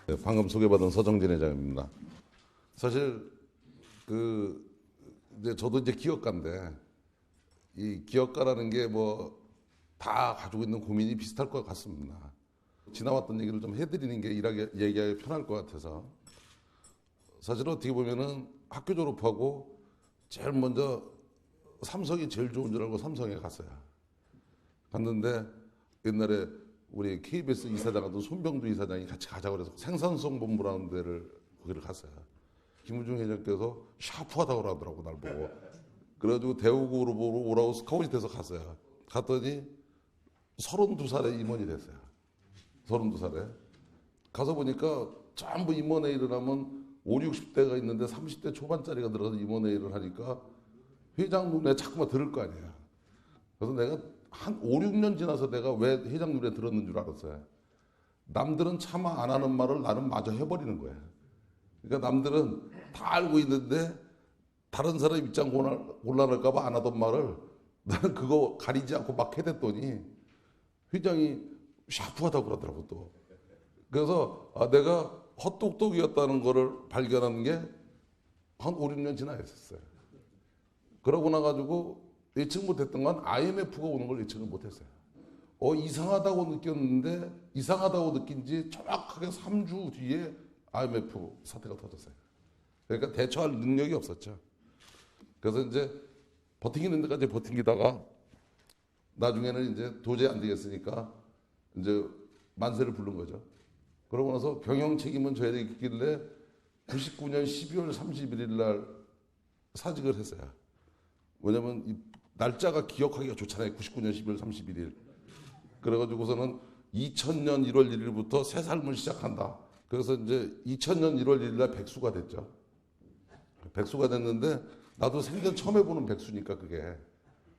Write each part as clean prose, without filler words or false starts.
네, 방금 소개받은 서정진 회장입니다. 사실 이제 저도 이제 기업가인데 이 기업가라는 게 뭐 다 가지고 있는 고민이 비슷할 것 같습니다. 지나왔던 얘기를 좀 해드리는 게 얘기하기 편할 것 같아서 사실 어떻게 보면은 학교 졸업하고 제일 먼저 삼성이 제일 좋은 줄 알고 삼성에 갔어요. 갔는데 옛날에 우리 KBS 이사장하던 손병주 이사장이 같이 가자고 그래서 생산성 본부라는 데를 거기를 갔어요. 김우중 회장께서 샤프하다고 그러더라고 날 보고. 그래가지고 대우그룹으로 오라고 스카웃이 돼서 갔어요. 갔더니 32살에 임원이 됐어요. 32살에. 가서 보니까 전부 임원회의를 하면 5, 60대가 있는데 30대 초반짜리가 들어가서 임원회의를 하니까 회장 눈에 자꾸만 들을 거 아니에요. 그래서 내가 한 5, 6년 지나서 내가 왜 회장 눈에 들었는 줄 알았어요. 남들은 차마 안 하는 말을 나는 마저 해버리는 거예요. 그러니까 남들은 다 알고 있는데 다른 사람 입장 곤란할까 봐 안 하던 말을 나는 그거 가리지 않고 막 해댔더니 회장이 샤프하다고 그러더라고 또. 그래서 내가 헛똑똑이었다는 거를 발견한 게 한 5, 6년 지나 있었어요. 그러고 나가지고 예측 못했던 건 IMF가 오는 걸 예측을 못했어요. 이상하다고 느꼈는데 이상하다고 느낀 지 정확하게 3주 뒤에 IMF 사태가 터졌어요. 그러니까 대처할 능력이 없었죠. 그래서 이제 버티기는 데까지 버티기다가 나중에는 이제 도저히 안 되겠으니까 이제 만세를 부른 거죠. 그러고 나서 경영 책임은 져야 되겠길래 99년 12월 31일 날 사직을 했어요. 왜냐면 이 날짜가 기억하기가 좋잖아요. 99년 12월 31일. 그래가지고서는 2000년 1월 1일부터 새 삶을 시작한다. 그래서 이제 2000년 1월 1일 날 백수가 됐죠. 백수가 됐는데 나도 생전 처음 해보는 백수니까 그게.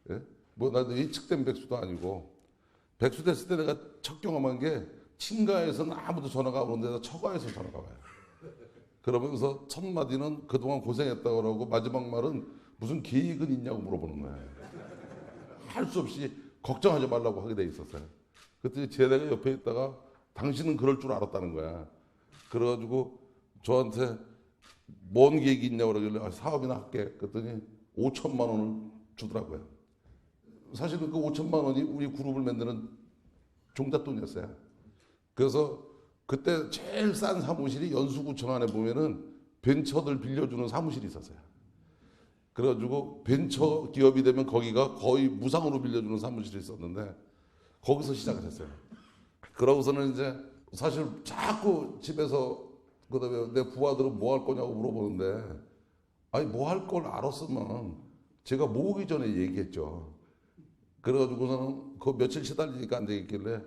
예? 뭐 나도 예측된 백수도 아니고 백수 됐을 때 내가 첫 경험한 게 친가에서는 아무도 전화가 오는 데다 처가에서 전화가 와요. 그러면서 첫 마디는 그동안 고생했다고 그러고 마지막 말은 무슨 계획은 있냐고 물어보는 거예요. 할 수 없이 걱정하지 말라고 하게 돼 있었어요. 그때 제대가 옆에 있다가 당신은 그럴 줄 알았다는 거야. 그래가지고 저한테 뭔 계획이 있냐고 그러길래 사업이나 할게. 그랬더니 5천만 원을 주더라고요. 사실은 그 5천만 원이 우리 그룹을 만드는 종잣돈이었어요. 그래서 그때 제일 싼 사무실이 연수구청 안에 보면은 벤처들 빌려주는 사무실이 있었어요. 그래가지고 벤처 기업이 되면 거기가 거의 무상으로 빌려주는 사무실이 있었는데 거기서 시작을 했어요. 그러고서는 이제 사실 자꾸 집에서 그다음에 내 부하들은 뭐 할 거냐고 물어보는데 아니 뭐 할 걸 알았으면 제가 모으기 전에 얘기했죠. 그래가지고서는 그 며칠 시달리니까 안 되겠길래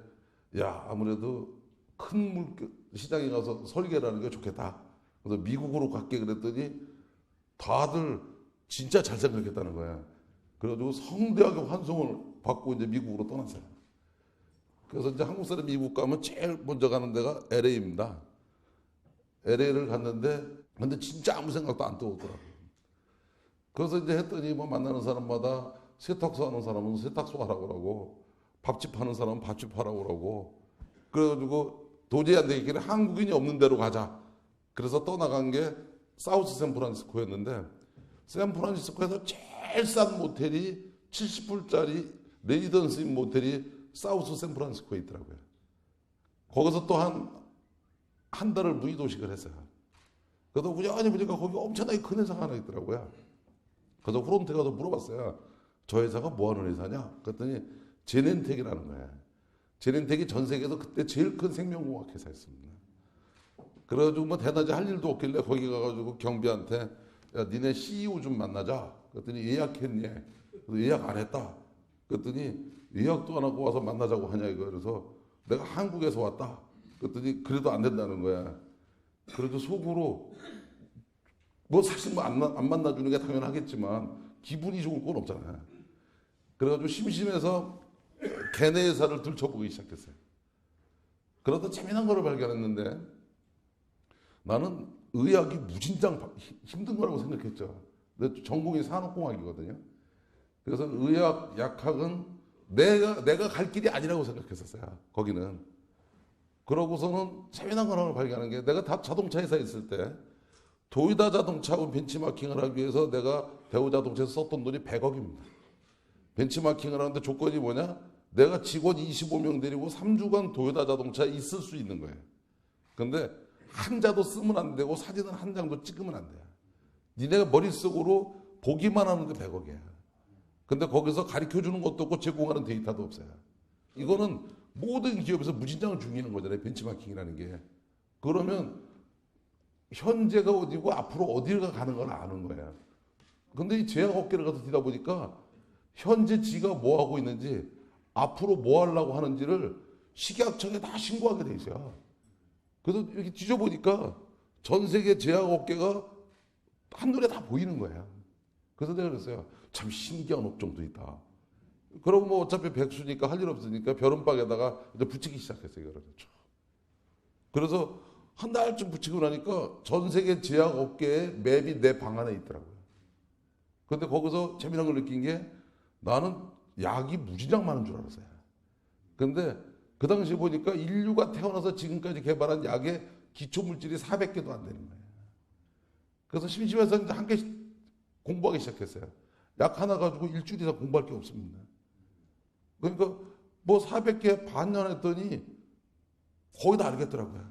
야 아무래도 큰 시장에 가서 설계를 하는 게 좋겠다. 그래서 미국으로 갈게 그랬더니 다들 진짜 잘 생각했다는 거야. 그래가지고 성대하게 환송을 받고 이제 미국으로 떠났어요. 그래서 이제 한국 사람이 미국 가면 제일 먼저 가는 데가 LA입니다. LA를 갔는데 근데 진짜 아무 생각도 안 떠오르더라고요. 그래서 이제 했더니 뭐 만나는 사람마다 세탁소 하는 사람은 세탁소 하라고 그러고 밥집 하는 사람은 밥집 하라고 그러고 그래가지고 도저히 안 되겠길래 한국인이 없는 데로 가자. 그래서 떠나간 게 사우스 샌프란시스코였는데 샌프란시스코에서 제일 싼 모텔이 70불짜리 레지던스 모텔이 사우스 샌프란시스코에 있더라고요. 거기서 또 한 달을 무의도식을 했어요. 그래서 우연히 보니까 거기 엄청나게 큰 회사가 하나 있더라고요. 그래서 프론트에 가서 물어봤어요. 저 회사가 뭐 하는 회사냐? 그랬더니 제넨텍이라는 거예요. 제넨텍이 전 세계에서 그때 제일 큰 생명공학 회사였습니다. 그래가지고 뭐 대낮에 할 일도 없길래 거기 가가지고 경비한테 야 니네 CEO 좀 만나자. 그랬더니 예약했니? 예약 안 했다. 그랬더니 예약도 안 하고 와서 만나자고 하냐 이거. 그래서 내가 한국에서 왔다. 그랬더니 그래도 안 된다는 거야. 그래도 속으로 뭐 사실 뭐 안 만나주는 게 당연하겠지만 기분이 좋을 건 없잖아요. 그래가지고 심심해서 걔네 회사를 들춰보기 시작했어요. 그러다 재미난 거를 발견했는데 나는 의학이 무진장 힘든 거라고 생각했죠. 내 전공이 산업공학이거든요. 그래서 의학, 약학은 내가 갈 길이 아니라고 생각했었어요. 거기는. 그러고서는 재미난 걸 하나 발견한 게 내가 자동차 회사에 있을 때 도요타 자동차하고 벤치마킹을 하기 위해서 내가 대우 자동차에서 썼던 돈이 100억입니다. 벤치마킹을 하는데 조건이 뭐냐? 내가 직원 25명 데리고 3주간 도요타 자동차에 있을 수 있는 거예요. 근데 한 자도 쓰면 안 되고 사진은 한 장도 찍으면 안 돼요. 니네가 머릿속으로 보기만 하는데 100억이야. 근데 거기서 가르쳐주는 것도 없고 제공하는 데이터도 없어요. 이거는 모든 기업에서 무진장 중요한 거잖아요. 벤치마킹이라는 게. 그러면 현재가 어디고 앞으로 어디가 가는 걸 아는 거야. 근데 이 제약업계를 가서 뛰다 보니까 현재 지가 뭐 하고 있는지 앞으로 뭐 하려고 하는지를 식약청에 다 신고하게 돼 있어요. 그래서 이렇게 뒤져보니까 전 세계 제약업계가 한눈에 다 보이는 거야. 그래서 내가 그랬어요. 참 신기한 업종도 있다. 그럼 뭐 어차피 백수니까 할 일 없으니까 벼른박에다가 이제 붙이기 시작했어요. 이거를. 그래서 한 달쯤 붙이고 나니까 전 세계 제약업계의 맵이 내 방 안에 있더라고요. 근데 거기서 재미난 걸 느낀 게 나는 약이 무지장 많은 줄 알았어요. 근데 그 당시 보니까 인류가 태어나서 지금까지 개발한 약의 기초물질이 400개도 안 되는 거예요. 그래서 심심해서 이제 한 개씩 공부하기 시작했어요. 약 하나 가지고 일주일 이상 공부할 게 없습니다. 그러니까 뭐 400개 반년 했더니 거의 다 알겠더라고요.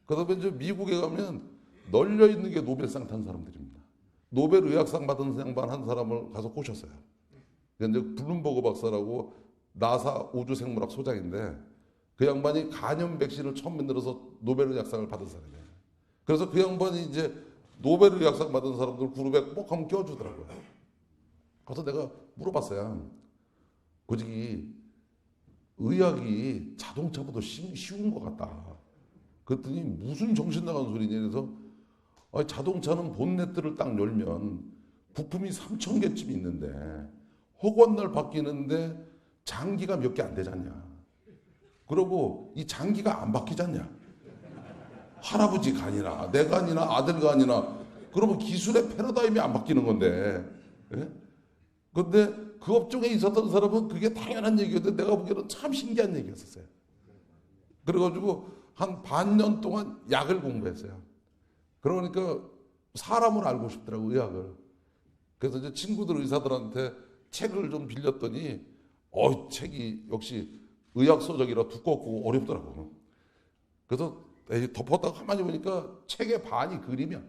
그다음에 이제 미국에 가면 널려 있는 게 노벨상 탄 사람들입니다. 노벨 의학상 받은 양반 한 사람을 가서 꼬셨어요. 이제 블룸버그 박사라고 나사 우주생물학 소장인데 그 양반이 간염 백신을 처음 만들어서 노벨 의학상을 받은 사람이에요. 그래서 그 양반이 이제 노벨 의학상 받은 사람들 그룹에 꼭 한번 껴주더라고요. 그래서 내가 물어봤어요. 솔직히 의학이 자동차보다 쉬운 것 같다. 그랬더니 무슨 정신 나간 소리냐. 그래서 자동차는 본네트를 딱 열면 부품이 3,000개쯤 있는데 허구한 바뀌는데 장기가 몇 개 안 되잖냐. 그리고 이 장기가 안 바뀌잖냐. 할아버지 간이나 내 간이나 아들 간이나 그러면 기술의 패러다임이 안 바뀌는 건데. 예? 근데 그 업종에 있었던 사람은 그게 당연한 얘기였는데 내가 보기에는 참 신기한 얘기였었어요. 그래가지고 한 반년 동안 약을 공부했어요. 그러니까 사람을 알고 싶더라고, 의학을. 그래서 이제 친구들 의사들한테 책을 좀 빌렸더니 책이 역시 의학 서적이라 두껍고 어렵더라고. 그래서 덮었다가 가만히 보니까 책의 반이 그림이야.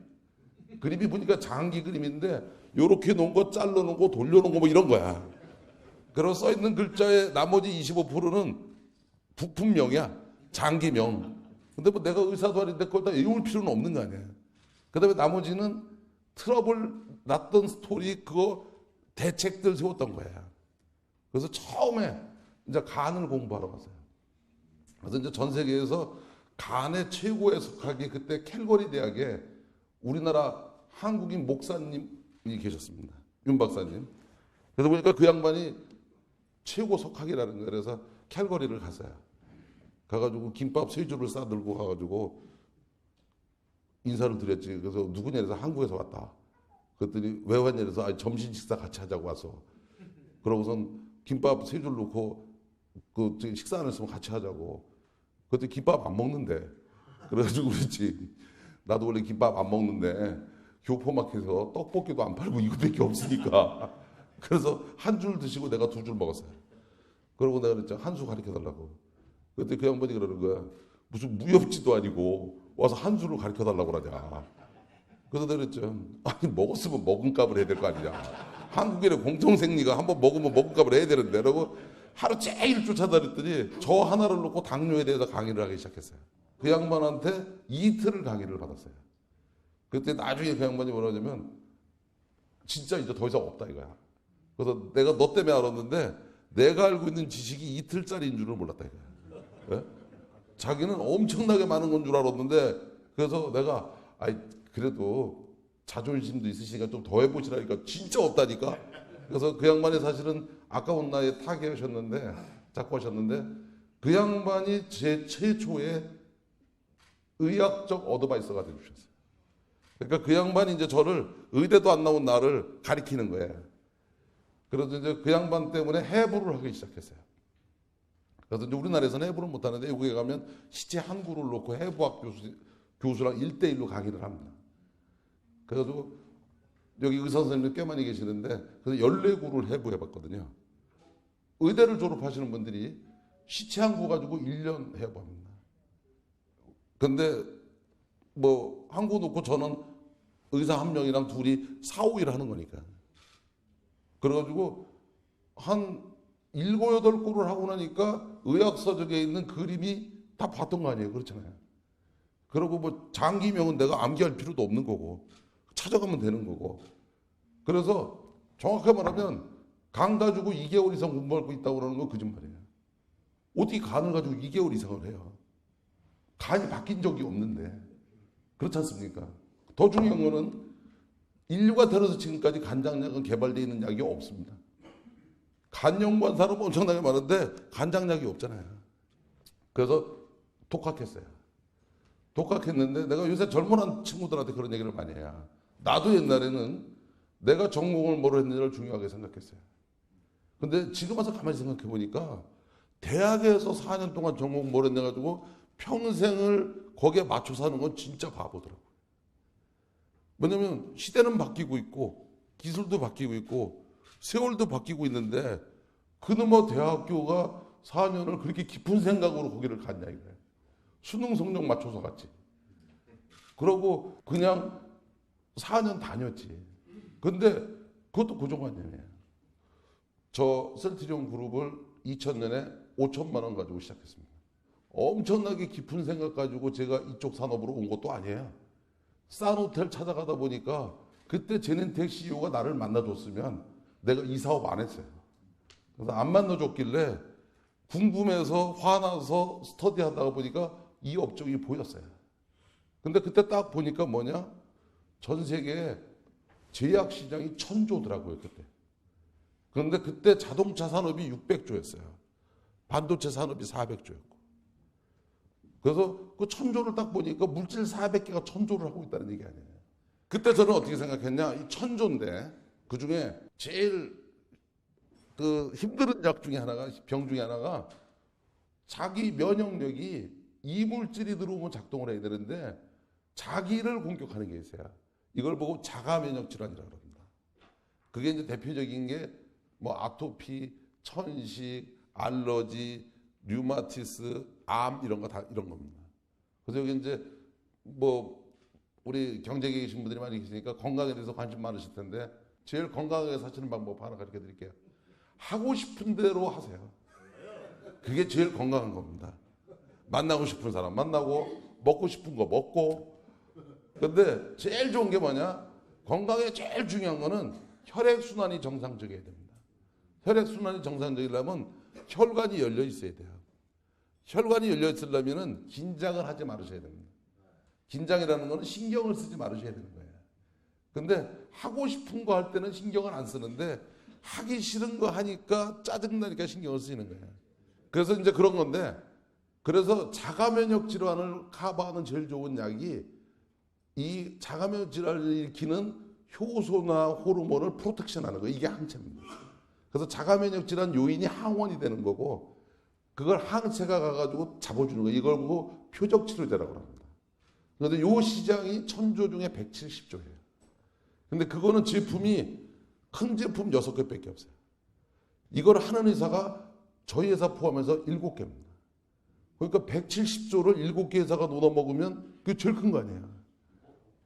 그림이 보니까 장기 그림인데 요렇게 놓은 거 잘라놓은 거 돌려놓은 거 뭐 이런 거야. 그리고 써있는 글자의 나머지 25%는 부품명이야. 장기명. 근데 뭐 내가 의사도 아닌데 그걸 다 외울 필요는 없는 거 아니야. 그 다음에 나머지는 트러블 났던 스토리 그거 대책들 세웠던 거야. 그래서 처음에 이제 간을 공부하러 갔어요. 그래서 이제 전 세계에서 간의 최고에 속하기 그때 캘거리 대학에 우리나라 한국인 목사님이 계셨습니다. 윤 박사님. 그래서 보니까 그 양반이 최고 석학이라는 거예요. 그래서 캘거리를 갔어요. 가가지고 김밥 3줄을 싸들고 가가지고 인사를 드렸지. 그래서 누구냐 해서 한국에서 왔다. 그랬더니 왜 왔냐 해서 점심 식사 같이 하자고 와서. 그러고선 김밥 3줄 넣고 그 식사 안 했으면 같이 하자고. 그때 김밥 안 먹는데. 그래가지고 그랬지. 나도 원래 김밥 안 먹는데 교포마켓에서 떡볶이도 안 팔고 이것밖에 없으니까. 그래서 한 줄 드시고 내가 2줄 먹었어요. 그러고 내가 그랬죠. 한 수 가르쳐 달라고. 그때 그 양반이 그러는 거야. 무슨 무협지도 아니고 와서 한 수를 가르쳐 달라고 그러냐. 그래서 내가 그랬죠. 아니 먹었으면 먹은 값을 해야 될 거 아니냐. 한국인의 공통생리가 한번 먹으면 먹은 값을 해야 되는데. 라고 하루 종일 쫓아다녔더니 저 하나를 놓고 당뇨에 대해서 강의를 하기 시작했어요. 그 양반한테 이틀을 강의를 받았어요. 그때 나중에 그 양반이 뭐라 하냐면 진짜 이제 더 이상 없다 이거야. 그래서 내가 너 때문에 알았는데 내가 알고 있는 지식이 이틀짜리인 줄을 몰랐다 이거야. 네? 자기는 엄청나게 많은 건 줄 알았는데 그래서 내가 그래도 자존심도 있으시니까 좀 더 해보시라니까 진짜 없다니까. 그래서 그 양반이 사실은 아까운 나이에 타계하셨는데 자꾸 하셨는데 그 양반이 제 최초의 의학적 어드바이서가 되주셨어요. 그러니까 그 양반이 이제 저를 의대도 안 나온 나를 가리키는 거예요. 그래서 이제 그 양반 때문에 해부를 하기 시작했어요. 그래서 이제 우리나라에서는 해부를 못하는데 외국에 가면 시체 한 구를 놓고 해부학 교수랑 1대1로 강의를 합니다. 그래가지고 여기 의사 선생님이 꽤 많이 계시는데 그래서 14구를 해부해봤거든요. 의대를 졸업하시는 분들이 시체 한 구 가지고 1년 해부합니다. 근데 뭐 한 구 놓고 저는 의사 한 명이랑 둘이 4, 5일 하는 거니까. 그래가지고 한 7, 8구를 하고 나니까 의학서적에 있는 그림이 다 봤던 거 아니에요. 그렇잖아요. 그리고 뭐 장기명은 내가 암기할 필요도 없는 거고 찾아가면 되는 거고. 그래서 정확하게 말하면 간 가지고 2개월 이상 공부하고 있다고 그러는 건 거짓말이에요. 어떻게 간을 가지고 2개월 이상을 해요? 간이 바뀐 적이 없는데. 그렇지 않습니까? 더 중요한 거는 인류가 태어나서 지금까지 간장약은 개발되어 있는 약이 없습니다. 간 연구한 사람은 엄청나게 많은데 간장약이 없잖아요. 그래서 독학했어요. 독학했는데 내가 요새 젊은 친구들한테 그런 얘기를 많이 해요. 나도 옛날에는 내가 전공을 뭐로 했는지를 중요하게 생각했어요. 근데 지금 와서 가만히 생각해 보니까 대학에서 4년 동안 전공 뭐로 했냐 가지고 평생을 거기에 맞춰 사는 건 진짜 바보더라고요. 왜냐면 시대는 바뀌고 있고 기술도 바뀌고 있고 세월도 바뀌고 있는데 그놈의 대학교가 4년을 그렇게 깊은 생각으로 거기를 갔냐 이거예요. 수능 성적 맞춰서 갔지. 그러고 그냥 4년 다녔지. 근데 그것도 고정관념이에요. 저 셀트리온 그룹을 2000년에 5천만 원 가지고 시작했습니다. 엄청나게 깊은 생각 가지고 제가 이쪽 산업으로 온 것도 아니에요. 싼 호텔 찾아가다 보니까 그때 제넨텍 CEO가 나를 만나줬으면 내가 이 사업 안 했어요. 그래서 안 만나줬길래 궁금해서 화나서 스터디하다가 보니까 이 업종이 보였어요. 근데 그때 딱 보니까 뭐냐? 전 세계에 제약 시장이 1000조더라고요, 그때. 그런데 그때 자동차 산업이 600조였어요. 반도체 산업이 400조였고. 그래서 그 1000조를 딱 보니까 물질 400개가 1000조를 하고 있다는 얘기 아니에요. 그때 저는 어떻게 생각했냐? 이 1000조인데 그 중에 제일 그 힘든 약 중에 하나가, 병 중에 하나가 자기 면역력이 이물질이 들어오면 작동을 해야 되는데 자기를 공격하는 게 있어요. 이걸 보고 자가 면역 질환이라고 합니다. 그게 이제 대표적인 게 뭐 아토피, 천식, 알러지, 류마티스, 암 이런 거 다 이런 겁니다. 그래서 여기 이제 뭐 우리 경제계에 계신 분들이 많이 계시니까 건강에 대해서 관심 많으실 텐데 제일 건강하게 사시는 방법 하나 가르쳐 드릴게요. 하고 싶은 대로 하세요. 그게 제일 건강한 겁니다. 만나고 싶은 사람 만나고 먹고 싶은 거 먹고. 근데 제일 좋은 게 뭐냐? 건강에 제일 중요한 거는 혈액순환이 정상적이어야 됩니다. 혈액순환이 정상적이려면 혈관이 열려 있어야 돼요. 혈관이 열려 있으려면 긴장을 하지 말으셔야 됩니다. 긴장이라는 거는 신경을 쓰지 말으셔야 되는 거예요. 근데 하고 싶은 거 할 때는 신경을 안 쓰는데 하기 싫은 거 하니까 짜증나니까 신경을 쓰이는 거예요. 그래서 이제 그런 건데 그래서 자가면역 질환을 커버하는 제일 좋은 약이 이 자가면역 질환을 일으키는 효소나 호르몬을 프로텍션하는 거 이게 항체입니다. 그래서 자가면역 질환 요인이 항원이 되는 거고 그걸 항체가 가가지고 잡아주는 거 이걸 보고 표적치료제라고 합니다. 그런데 요 시장이 1000조 중에 170조예요. 근데 그거는 제품이 큰 제품 6개밖에 없어요. 이걸 하는 회사가 저희 회사 포함해서 7개입니다. 그러니까 170조를 7개 회사가 놓아먹으면 그게 제일 큰 거 아니에요.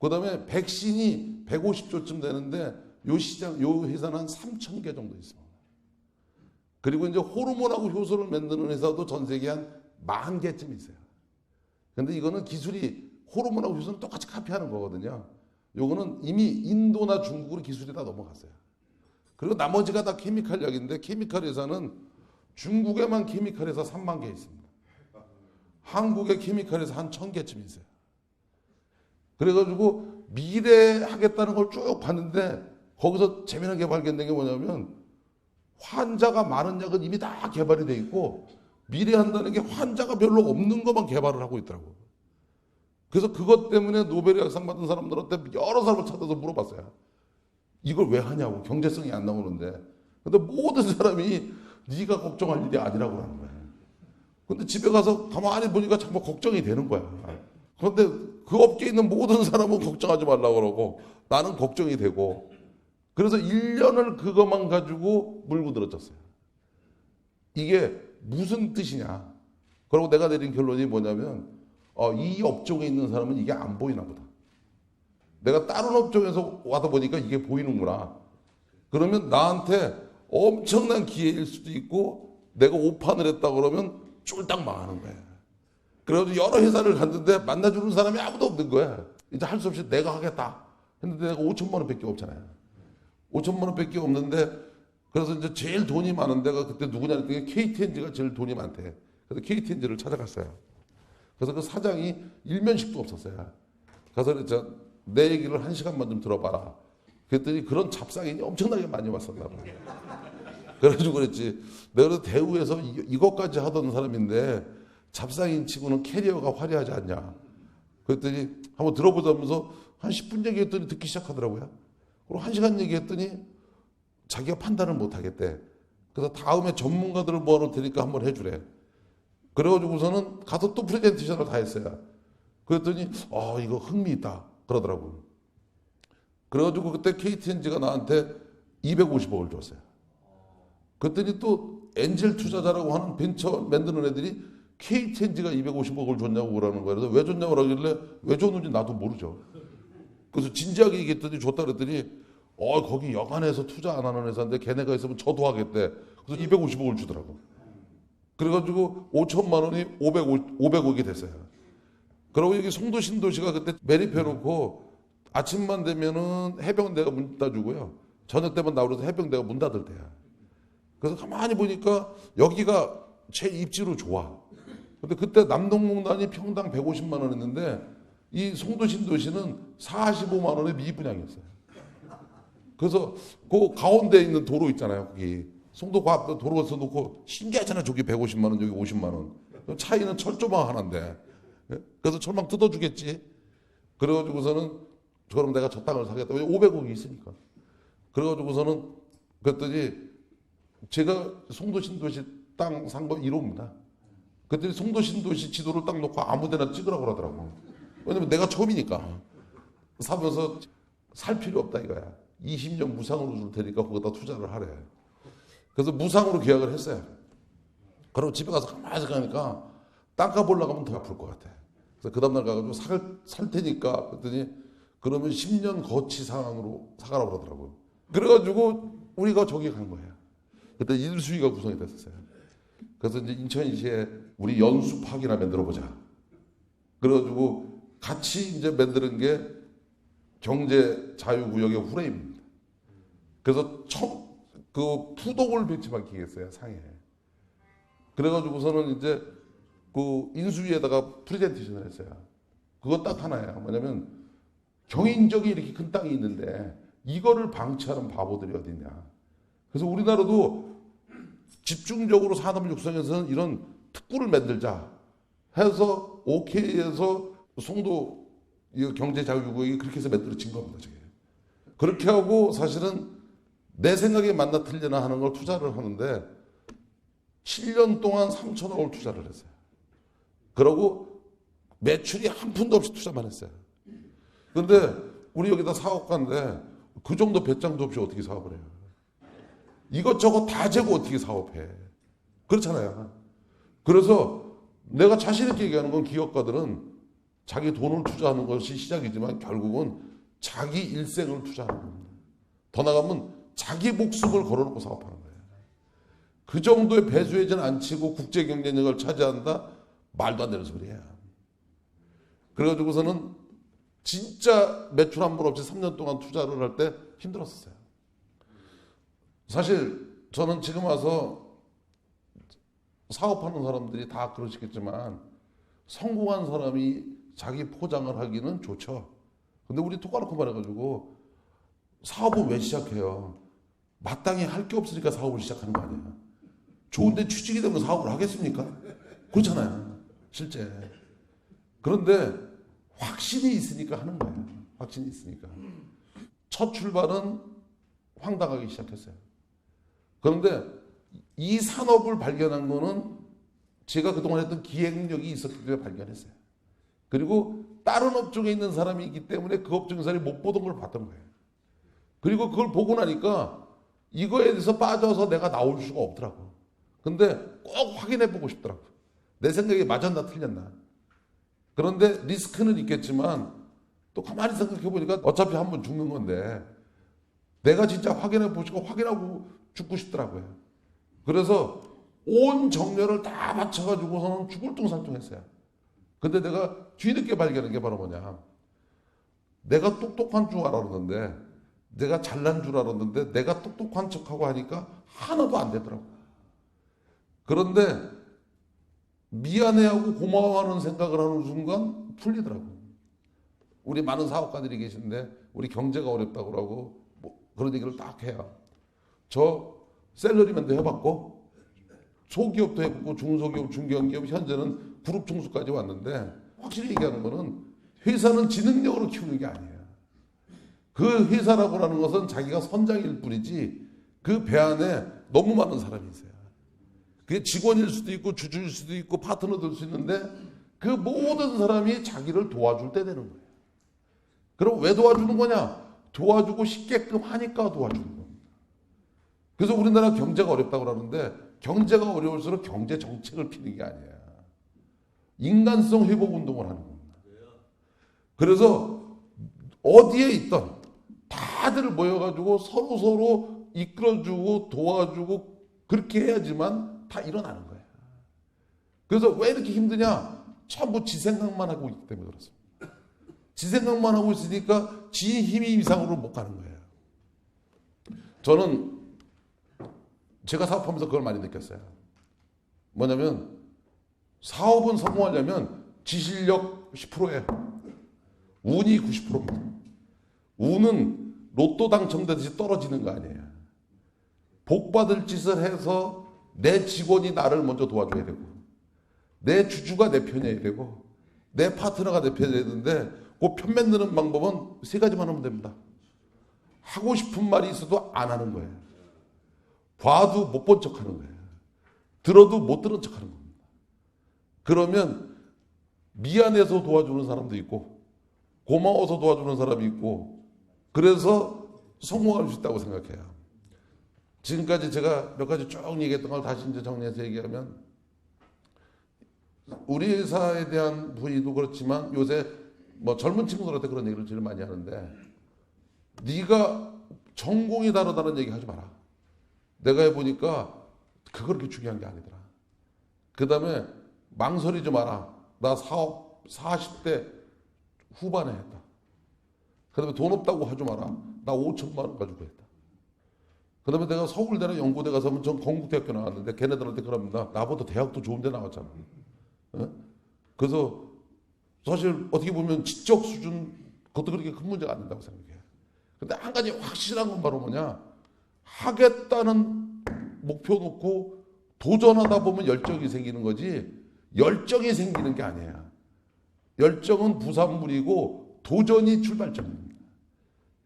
그 다음에 백신이 150조쯤 되는데 요 시장, 요 회사는 한 3,000개 정도 있습니다. 그리고 이제 호르몬하고 효소를 만드는 회사도 전 세계에 한 10,000개쯤 있어요. 근데 이거는 기술이 호르몬하고 효소는 똑같이 카피하는 거거든요. 요거는 이미 인도나 중국으로 기술이 다 넘어갔어요. 그리고 나머지가 다 케미칼 약인데 케미칼 회사는 중국에만 케미칼 회사 3만 개 있습니다. 한국에 케미칼 회사 한 1,000개쯤 있어요. 그래가지고 미래 하겠다는 걸 쭉 봤는데 거기서 재미나게 발견된 게 뭐냐면 환자가 많은 약은 이미 다 개발이 돼 있고 미래 한다는 게 환자가 별로 없는 것만 개발을 하고 있더라고요. 그래서 그것 때문에 노벨 약상 받은 사람들한테 여러 사람을 찾아서 물어봤어요. 이걸 왜 하냐고. 경제성이 안 나오는데. 근데 모든 사람이 네가 걱정할 일이 아니라고 하는 거예요. 근데 집에 가서 가만히 보니까 정말 걱정이 되는 거야. 그런데 그 업계에 있는 모든 사람은 걱정하지 말라고 그러고 나는 걱정이 되고 그래서 1년을 그것만 가지고 물고 늘어졌어요. 이게 무슨 뜻이냐. 그리고 내가 내린 결론이 뭐냐면 이 업종에 있는 사람은 이게 안 보이나 보다. 내가 다른 업종에서 와서 보니까 이게 보이는구나. 그러면 나한테 엄청난 기회일 수도 있고 내가 오판을 했다 그러면 쫄딱 망하는 거야. 그래서 여러 회사를 갔는데 만나주는 사람이 아무도 없는 거야. 이제 할 수 없이 내가 하겠다 했는데 내가 5천만 원밖에 없잖아요. 5천만 원밖에 없는데 그래서 이제 제일 돈이 많은 데가 그때 누구냐 했더니 KTNG가 제일 돈이 많대. 그래서 KTNG를 찾아갔어요. 그래서 그 사장이 일면식도 없었어요. 가서 그랬죠. 내 얘기를 1시간만 좀 들어봐라. 그랬더니 그런 잡상인이 엄청나게 많이 왔었나 봐요. 그래가지고 그랬지. 내가 그래서 대우에서 이것까지 하던 사람인데 잡상인 치고는 캐리어가 화려하지 않냐. 그랬더니 한번 들어보자면서 한 10분 얘기했더니 듣기 시작하더라고요. 그리고 1시간 얘기했더니 자기가 판단을 못 하겠대. 그래서 다음에 전문가들을 모아놓을 테니까 한번 해주래. 그래가지고서는 가서 또 프레젠테이션을 다 했어요. 그랬더니 이거 흥미있다 그러더라고요. 그래가지고 그때 KTNG가 나한테 250억을 줬어요. 그랬더니 또 엔젤 투자자라고 하는 벤처 만드는 애들이 KTNG가 250억을 줬냐고 그러는 거예요. 그래서 왜 줬냐고 그러길래 왜 줬는지 나도 모르죠. 그래서 진지하게 얘기했더니 줬다 그랬더니 거기 여간해서 투자 안 하는 회사인데 걔네가 있으면 저도 하겠대. 그래서 250억을 주더라고. 그래가지고 5천만 원이 500억이 됐어요. 그리고 여기 송도 신도시가 그때 매립해놓고 아침만 되면은 해병대가 문 닫아주고요. 저녁 때만 나오면서 해병대가 문 닫을 때야. 그래서 가만히 보니까 여기가 제일 입지로 좋아. 근데 그때 남동공단이 평당 150만 원 했는데 이 송도 신도시는 45만 원의 미분양이었어요. 그래서 그 가운데 있는 도로 있잖아요. 거기 송도 그 앞에 도로에서 놓고 신기하잖아. 저기 150만 원, 여기 50만 원. 차이는 철조망 하나인데. 그래서 철망 뜯어주겠지. 그래가지고서는 그럼 내가 저 땅을 사겠다. 왜 500억이 있으니까. 그래가지고서는 그랬더니 제가 송도 신도시 땅 산 거 1호입니다. 그랬더니 송도 신도시 지도를 딱 놓고 아무데나 찍으라고 그러더라고. 왜냐면 내가 처음이니까. 사면서 살 필요 없다 이거야. 20년 무상으로 줄 테니까 거기다 투자를 하래. 그래서 무상으로 계약을 했어요. 그리고 집에 가서 가만히 생각하니까 땅값 올라가면 더 아플 것 같아. 그래서 그 다음날 가가지고 살 테니까 그랬더니 그러면 10년 거치 상황으로 사가라고 그러더라고요. 그래가지고 우리가 저기 간 거예요. 그때 인수위가 구성이 됐었어요. 그래서 이제 인천시에 우리 연수파기나 만들어보자. 그래가지고 같이 이제 만드는 게 경제 자유구역의 후레임입니다. 그래서 처음 그 푸독을 벤치마킹했어요 상해. 그래가지고서는 이제 그 인수위에다가 프레젠테이션을 했어요. 그거 딱 하나예요. 뭐냐면 경인적이 이렇게 큰 땅이 있는데 이거를 방치하는 바보들이 어딨냐. 그래서 우리나라도 집중적으로 산업을 육성해서는 이런 특구를 만들자 해서 OK에서 송도 경제자유구역이 그렇게 해서 만들어진 겁니다. 저게. 그렇게 하고 사실은 내 생각에 맞나 틀리나 하는 걸 투자를 하는데 7년 동안 3천억을 투자를 했어요. 그러고 매출이 한 푼도 없이 투자만 했어요. 그런데 우리 여기다 사업가인데 그 정도 배짱도 없이 어떻게 사업을 해요? 이것저것 다 재고 어떻게 사업해? 그렇잖아요. 그래서 내가 자신 있게 얘기하는 건 기업가들은 자기 돈을 투자하는 것이 시작이지만 결국은 자기 일생을 투자하는 겁니다. 더 나가면 자기 목숨을 걸어놓고 사업하는 거예요. 그 정도의 배수혜진 안 치고 국제 경쟁력을 차지한다? 말도 안 되는 소리야. 그래가지고서는 진짜 매출 한 번 없이 3년 동안 투자를 할 때 힘들었어요. 사실 저는 지금 와서 사업하는 사람들이 다 그러시겠지만 성공한 사람이 자기 포장을 하기는 좋죠. 근데 우리 똑바로 말해가지고 사업을 왜 시작해요? 마땅히 할 게 없으니까 사업을 시작하는 거 아니에요. 좋은데 취직이 되면 사업을 하겠습니까? 그렇잖아요. 실제. 그런데 확신이 있으니까 하는 거예요. 확신이 있으니까. 첫 출발은 황당하기 시작했어요. 그런데 이 산업을 발견한 거는 제가 그동안 했던 기획력이 있었기 때문에 발견했어요. 그리고 다른 업종에 있는 사람이 있기 때문에 그 업종의 사람이 못 보던 걸 봤던 거예요. 그리고 그걸 보고 나니까 이거에 대해서 빠져서 내가 나올 수가 없더라고. 근데 꼭 확인해 보고 싶더라고. 내 생각이 맞았나 틀렸나. 그런데 리스크는 있겠지만 또 가만히 생각해 보니까 어차피 한 번 죽는 건데 내가 진짜 확인해 보시고 확인하고 죽고 싶더라고요. 그래서 온 정열을 다 바쳐가지고서는 죽을 둥살둥했어요. 근데 내가 뒤늦게 발견한 게 바로 뭐냐. 내가 똑똑한 줄 알았는데, 내가 잘난 줄 알았는데, 내가 똑똑한 척하고 하니까 하나도 안 되더라고. 그런데 미안해하고 고마워하는 생각을 하는 순간 풀리더라고. 우리 많은 사업가들이 계신데 우리 경제가 어렵다고 그러고 뭐 그런 얘기를 딱 해요. 저 셀러리맨도 해봤고 소기업도 해봤고 중소기업, 중견기업, 현재는 그룹 총수까지 왔는데 확실히 얘기하는 거는 회사는 지능력으로 키우는 게 아니에요. 그 회사라고 하는 것은 자기가 선장일 뿐이지 그 배 안에 너무 많은 사람이 있어요. 그게 직원일 수도 있고 주주일 수도 있고 파트너 될 수 있는데 그 모든 사람이 자기를 도와줄 때 되는 거예요. 그럼 왜 도와주는 거냐? 도와주고 싶게끔 하니까 도와주는 겁니다. 그래서 우리나라 경제가 어렵다고 그러는데 경제가 어려울수록 경제 정책을 피는 게 아니에요. 인간성 회복 운동을 하는 겁니다. 그래서 어디에 있던 다들 모여가지고 서로 이끌어주고 도와주고 그렇게 해야지만 다 일어나는 거예요. 그래서 왜 이렇게 힘드냐? 전부 지 생각만 하고 있기 때문에 그렇습니다. 지 생각만 하고 있으니까 지 힘이 이상으로 못 가는 거예요. 저는 제가 사업하면서 그걸 많이 느꼈어요. 뭐냐면 사업은 성공하려면 지실력 10%예요. 운이 90%입니다. 운은 로또 당첨되듯이 떨어지는 거 아니에요. 복 받을 짓을 해서 내 직원이 나를 먼저 도와줘야 되고 내 주주가 내 편이어야 되고 내 파트너가 내 편이어야 되는데 그 편 만드는 방법은 세 가지만 하면 됩니다. 하고 싶은 말이 있어도 안 하는 거예요. 봐도 못 본 척 하는 거예요. 들어도 못 들은 척 하는 겁니다. 그러면 미안해서 도와주는 사람도 있고 고마워서 도와주는 사람이 있고 그래서 성공할 수 있다고 생각해요. 지금까지 제가 몇 가지 쭉 얘기했던 걸 다시 이제 정리해서 얘기하면 우리 회사에 대한 부의도 그렇지만 요새 뭐 젊은 친구들한테 그런 얘기를 제일 많이 하는데 네가 전공이 다르다는 얘기 하지 마라. 내가 해보니까 그거 그렇게 중요한 게 아니더라. 그 다음에 망설이지 마라. 나 사업 40대 후반에 했다. 그 다음에 돈 없다고 하지 마라. 나 5천만 원 가지고 했다. 그 다음에 내가 서울대나 연고대 가서 전 건국대학교 나왔는데 걔네들한테 그럽니다. 나보다 대학도 좋은 데 나왔잖아. 어? 그래서 사실 어떻게 보면 지적 수준 그것도 그렇게 큰 문제가 안 된다고 생각해요. 근데 한 가지 확실한 건 바로 뭐냐. 하겠다는 목표 놓고 도전하다 보면 열정이 생기는 거지 열정이 생기는 게 아니에요. 열정은 부산물이고 도전이 출발점입니다.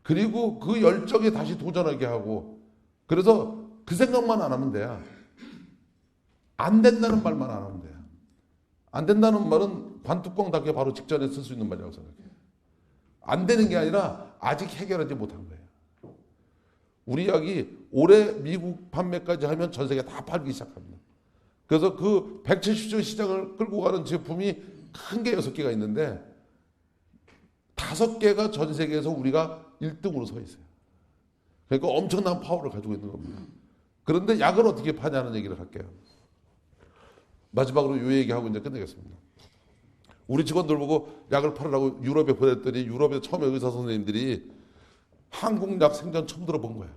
그리고 그 열정에 다시 도전하게 하고 그래서 그 생각만 안 하면 돼요. 안 된다는 말만 안 하면 돼요. 안 된다는 말은 관뚜껑 닫기 바로 직전에 쓸 수 있는 말이라고 생각해요. 안 되는 게 아니라 아직 해결하지 못한 거예요. 우리 약이 올해 미국 판매까지 하면 전 세계 다 팔기 시작합니다. 그래서 그 170조 시장을 끌고 가는 제품이 큰 게 6개가 있는데 5개가 전 세계에서 우리가 1등으로 서 있어요. 그러니까 엄청난 파워를 가지고 있는 겁니다. 그런데 약을 어떻게 파냐는 얘기를 할게요. 마지막으로 이 얘기하고 이제 끝내겠습니다. 우리 직원들 보고 약을 팔으라고 유럽에 보냈더니 유럽에 처음에 의사 선생님들이 한국 약 생전 처음 들어본 거야.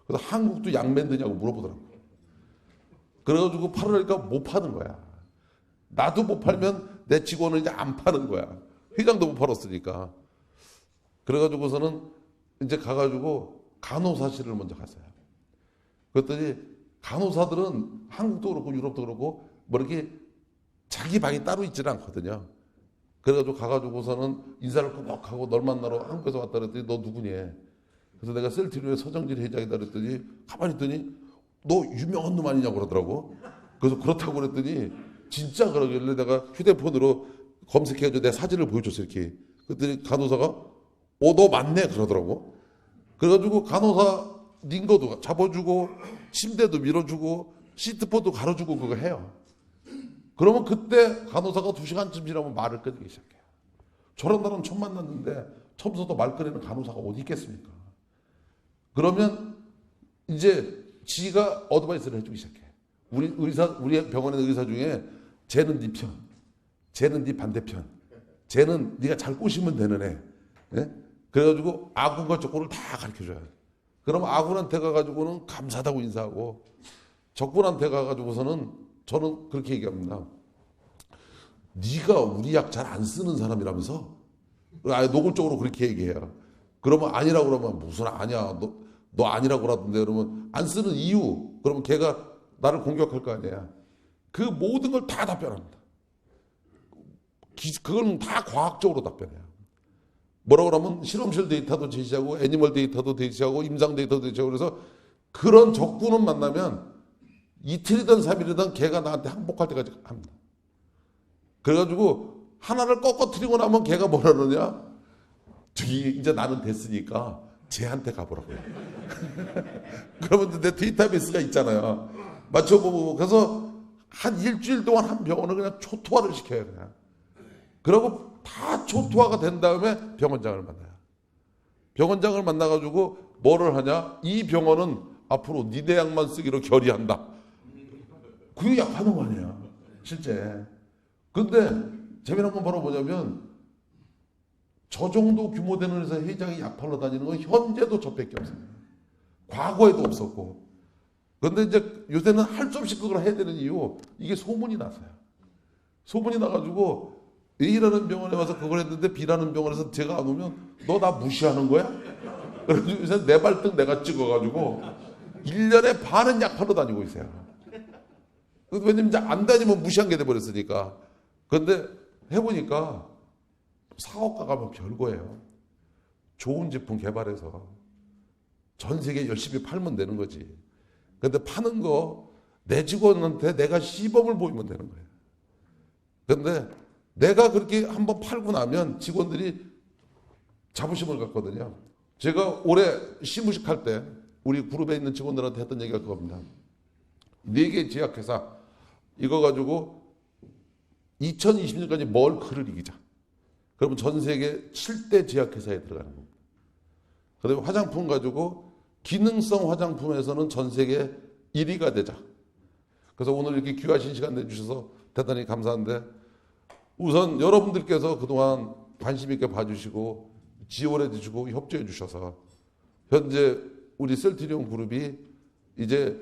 그래서 한국도 약 만드냐고 물어보더라고. 그래가지고 팔으니까 못 파는 거야. 나도 못 팔면 내 직원은 이제 안 파는 거야. 회장도 못 팔았으니까. 그래가지고서는 이제 가가지고 간호사실을 먼저 갔어요. 그랬더니 간호사들은 한국도 그렇고 유럽도 그렇고 뭐 이렇게 자기 방이 따로 있지는 않거든요. 그래가지고 가가지고서는 인사를 꼭 하고 널 만나러 한국에서 왔다 그랬더니 너 누구니? 그래서 내가 셀트리온의 서정진 회장이다 그랬더니 가만히 있더니 너 유명한 놈 아니냐고 그러더라고. 그래서 그렇다고 그랬더니 진짜 그러길래 내가 휴대폰으로 검색해가지고 내 사진을 보여줬어 이렇게. 그랬더니 간호사가 너 맞네 그러더라고. 그래가지고 간호사 링거도 잡아주고 침대도 밀어주고 시트포도 갈아주고 그거 해요. 그러면 그때 간호사가 2시간쯤 지나면 말을 끊기 시작해요. 저런 사람 처음 만났는데 처음부터 말 끊는 간호사가 어디 있겠습니까? 그러면 이제 지가 어드바이스를 해주기 시작해. 우리 병원의 의사 중에 쟤는 네 편, 쟤는 네 반대편, 쟤는 네가 잘 꼬시면 되는 애. 예? 그래가지고 아군과 적군을 다 가르쳐줘요. 그럼 아군한테 가가지고는 감사하다고 인사하고 적군한테 가가지고서는 저는 그렇게 얘기합니다. 네가 우리 약 잘 안 쓰는 사람이라면서? 노골적으로 그렇게 얘기해요. 그러면 아니라고 그러면 무슨 아니야. 너 아니라고 그러던데 그러면 안 쓰는 이유. 그러면 걔가 나를 공격할 거 아니야. 그 모든 걸 다 답변합니다. 그건 다 과학적으로 답변해요. 뭐라고 그러면 실험실 데이터도 제시하고 애니멀 데이터도 제시하고 임상 데이터도 제시하고 그래서 그런 적군을 만나면 이틀이든 3일이든 걔가 나한테 항복할 때까지 합니다. 그래가지고 하나를 꺾어뜨리고 나면 걔가 뭐라 그러냐? 저기 이제 나는 됐으니까 쟤한테 가보라고요. 그러면 내 데이터베이스가 있잖아요. 맞춰보고 그래서 한 일주일 동안 한 병원을 그냥 초토화를 시켜요. 그냥. 그리고 다 초토화가 된 다음에 병원장을 만나요. 병원장을 만나가지고 뭐를 하냐? 이 병원은 앞으로 니네 약만 쓰기로 결의한다. 그게 약하는 거 아니야, 실제. 근데 재미난 건 바로 뭐냐면 저 정도 규모 되는 회사 회장이 약 팔러 다니는 건 현재도 저밖에 없어요. 과거에도 없었고. 그런데 이제 요새는 할 수 없이 그걸 해야 되는 이유 이게 소문이 나서요. 소문이 나가지고 A라는 병원에 와서 그걸 했는데 B라는 병원에서 제가 안 오면 너 나 무시하는 거야? 그래서 요새 내 발등 내가 찍어가지고 1년에 반은 약 팔러 다니고 있어요. 왜냐면 이제 안 다니면 무시한 게 돼버렸으니까. 그런데 해보니까 사업가 가면 별거예요. 좋은 제품 개발해서 전 세계에 열심히 팔면 되는 거지. 근데 파는 거 내 직원한테 내가 시범을 보이면 되는 거예요. 근데 내가 그렇게 한번 팔고 나면 직원들이 자부심을 갖거든요. 제가 올해 시무식 할 때 우리 그룹에 있는 직원들한테 했던 얘기가 그겁니다. 4개 제약회사 이거 가지고 2020년까지 멀크를 이기자. 그러면 전 세계 7대 제약회사에 들어가는 겁니다. 그다음에 화장품 가지고 기능성 화장품에서는 전 세계 1위가 되자. 그래서 오늘 이렇게 귀하신 시간 내주셔서 대단히 감사한데 우선 여러분들께서 그동안 관심 있게 봐주시고 지원해 주시고 협조해 주셔서 현재 우리 셀트리온 그룹이 이제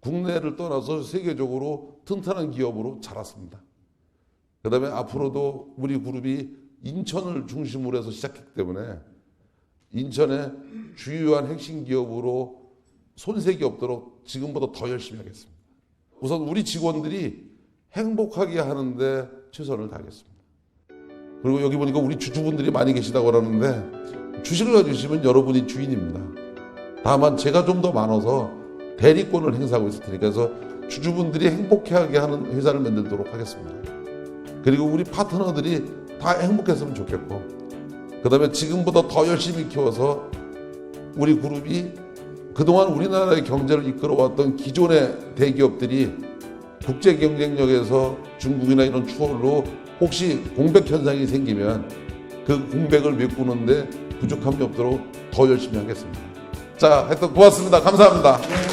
국내를 떠나서 세계적으로 튼튼한 기업으로 자랐습니다. 그 다음에 앞으로도 우리 그룹이 인천을 중심으로 해서 시작했기 때문에 인천의 주요한 핵심 기업으로 손색이 없도록 지금보다 더 열심히 하겠습니다. 우선 우리 직원들이 행복하게 하는데 최선을 다하겠습니다. 그리고 여기 보니까 우리 주주분들이 많이 계시다고 그러는데 주식을 가지시면 여러분이 주인입니다. 다만 제가 좀 더 많아서 대리권을 행사하고 있을 테니까 그래서 주주분들이 행복하게 하는 회사를 만들도록 하겠습니다. 그리고 우리 파트너들이 다 행복했으면 좋겠고 그 다음에 지금보다 더 열심히 키워서 우리 그룹이 그동안 우리나라의 경제를 이끌어왔던 기존의 대기업들이 국제 경쟁력에서 중국이나 이런 추월로 혹시 공백 현상이 생기면 그 공백을 메꾸는데 부족함이 없도록 더 열심히 하겠습니다. 자, 하여튼 고맙습니다. 감사합니다.